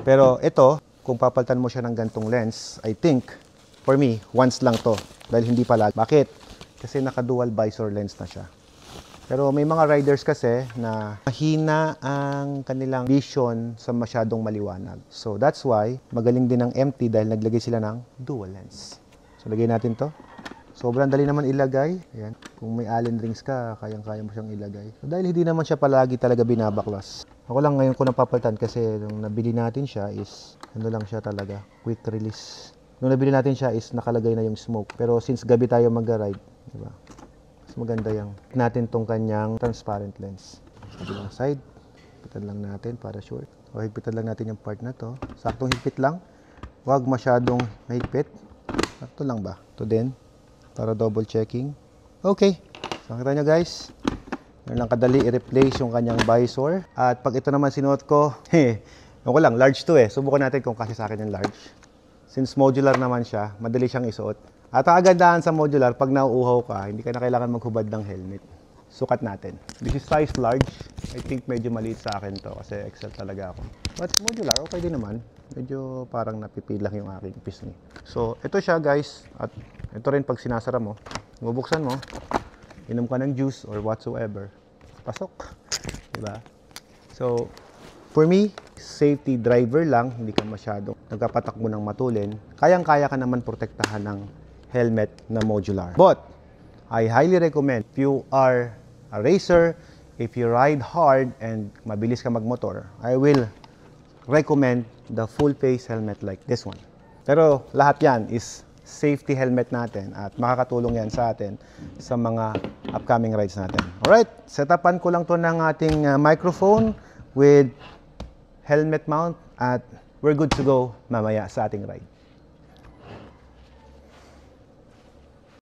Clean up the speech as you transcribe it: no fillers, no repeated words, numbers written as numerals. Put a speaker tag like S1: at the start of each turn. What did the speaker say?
S1: Pero ito, kung papalitan mo siya ng gantong lens, I think, for me, once lang to. Dahil hindi pala. Bakit? Kasi naka-dual visor lens na siya. Pero may mga riders kasi na mahina ang kanilang vision sa masyadong maliwanag. So that's why magaling din ang MT dahil naglagay sila ng dual lens. So lagay natin to. Sobrang dali naman ilagay. Ayan. Kung may Allen rings ka, kayang-kaya mo siyang ilagay. So dahil hindi naman siya palagi talaga binabaklas. Ako lang ngayon ko napapalitan kasi nung nabili natin siya is ano lang siya talaga, quick release. Nung nabili natin siya is nakalagay na yung smoke. Pero since gabi tayo mag-ride, di ba? Maganda yung natin tong kanyang transparent lens. Kabilang side, higpitan lang natin para sure. O higpitan lang natin yung part na to. Saktong higpit lang. Huwag masyadong mahigpit. Sakto lang ba? Ito din. Para double checking. Okay. So, nakita nyo guys. Yan lang kadali i-replace yung kanyang visor. At pag ito naman sinuot ko, ako lang, large to eh. Subukan natin kung kasi sa akin yung large. Since modular naman siya, madali siyang isuot. At ang kagandahan sa modular, pag nauuhaw ka, hindi ka na kailangan maghubad ng helmet. Sukat natin. This is size large. I think medyo maliit sa akin to kasi XL talaga ako. But modular, okay din naman. Medyo parang napipilang yung aking pisngi. So, ito siya guys. At ito rin pag sinasara mo, bubuksan mo, inom ka ng juice or whatsoever. Pasok. Diba? So, for me, safety driver lang, hindi ka masyadong nagpapatakbo ng matulin. Kayang-kaya ka naman protektahan ng helmet na modular. But, I highly recommend if you are a racer, if you ride hard and mabilis ka magmotor, I will recommend the full face helmet like this one. Pero lahat yan is safety helmet natin at makakatulong yan sa atin sa mga upcoming rides natin. Alright, setapan ko lang to ng ating microphone with helmet mount at we're good to go mamaya sa ating ride.